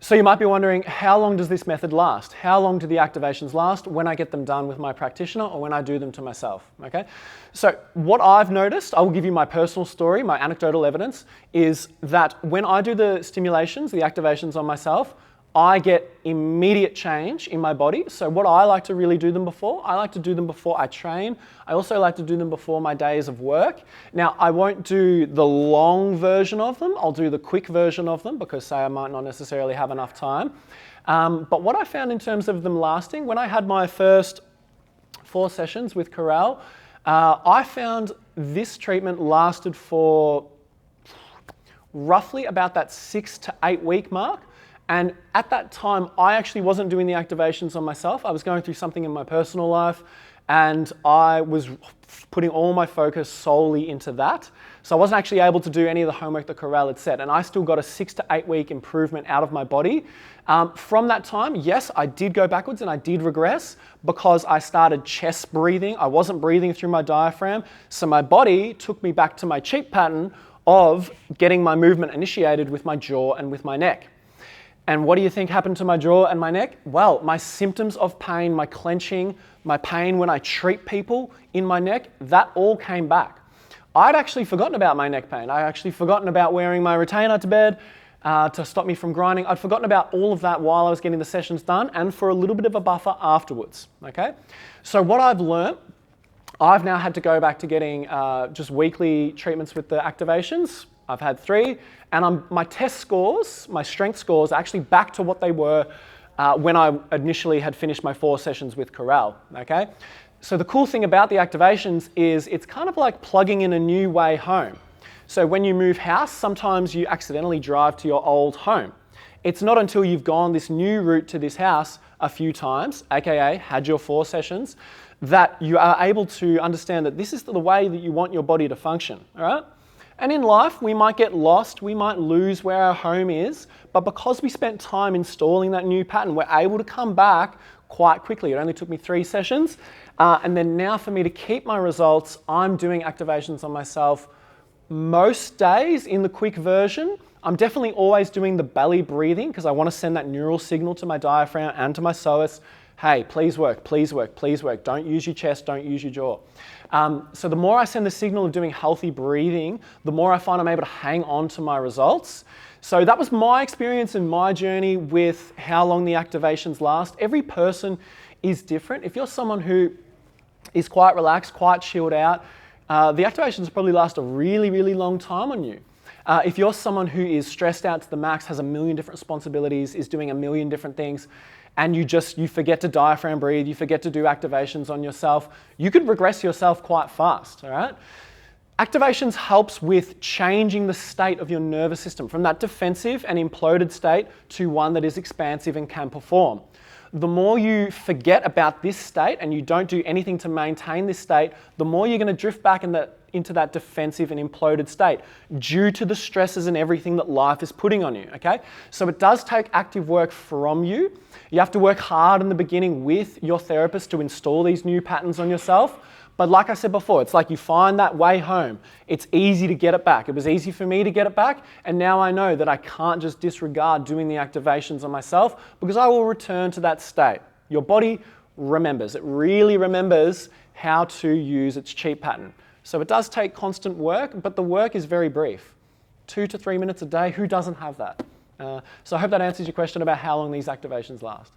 So you might be wondering, how long does this method last? How long do the activations last when I get them done with my practitioner or when I do them to myself, okay? So what I've noticed, I will give you my personal story, my anecdotal evidence, is that when I do the stimulations, the activations on myself, I get immediate change in my body. So what I like to really do them before, I like to do them before I train. I also like to do them before my days of work. Now, I won't do the long version of them. I'll do the quick version of them because, say, I might not necessarily have enough time. But what I found in terms of them lasting, when I had my first 4 sessions with Corral, I found this treatment lasted for roughly about that 6 to 8 week mark. And at that time, I actually wasn't doing the activations on myself. I was going through something in my personal life and I was putting all my focus solely into that. So I wasn't actually able to do any of the homework that Corral had said, and I still got a 6 to 8 week improvement out of my body. From that time, yes, I did go backwards and I did regress because I started chest breathing. I wasn't breathing through my diaphragm. So my body took me back to my cheap pattern of getting my movement initiated with my jaw and with my neck. And what do you think happened to my jaw and my neck? Well, my symptoms of pain, my clenching, my pain when I treat people in my neck, that all came back. I'd actually forgotten about my neck pain. I'd actually forgotten about wearing my retainer to bed to stop me from grinding. I'd forgotten about all of that while I was getting the sessions done and for a little bit of a buffer afterwards, okay? So what I've learned, I've now had to go back to getting just weekly treatments with the activations. I've had 3, and my test scores, my strength scores, are actually back to what they were when I initially had finished my 4 sessions with Corral, okay? So the cool thing about the activations is it's kind of like plugging in a new way home. So when you move house, sometimes you accidentally drive to your old home. It's not until you've gone this new route to this house a few times, aka had your 4 sessions, that you are able to understand that this is the way that you want your body to function, all right? And in life, we might get lost, we might lose where our home is, but because we spent time installing that new pattern, we're able to come back quite quickly. It only took me 3 sessions. And then now for me to keep my results, I'm doing activations on myself most days in the quick version. I'm definitely always doing the belly breathing because I want to send that neural signal to my diaphragm and to my psoas. Hey, please work, please work, please work. Don't use your chest, don't use your jaw. So the more I send the signal of doing healthy breathing, the more I find I'm able to hang on to my results. So that was my experience and my journey with how long the activations last. Every person is different. If you're someone who is quite relaxed, quite chilled out, the activations probably last a really, really long time on you. If you're someone who is stressed out to the max, has a million different responsibilities, is doing a million different things, and you forget to diaphragm breathe, you forget to do activations on yourself, you could regress yourself quite fast, all right? Activations helps with changing the state of your nervous system from that defensive and imploded state to one that is expansive and can perform. The more you forget about this state and you don't do anything to maintain this state, the more you're going to drift back into that defensive and imploded state due to the stresses and everything that life is putting on you, okay? So it does take active work from you. You have to work hard in the beginning with your therapist to install these new patterns on yourself. But like I said before, it's like you find that way home. It's easy to get it back. It was easy for me to get it back, and now I know that I can't just disregard doing the activations on myself because I will return to that state. Your body remembers. It really remembers how to use its cheat pattern. So it does take constant work, but the work is very brief. 2 to 3 minutes a day, who doesn't have that? So I hope that answers your question about how long these activations last.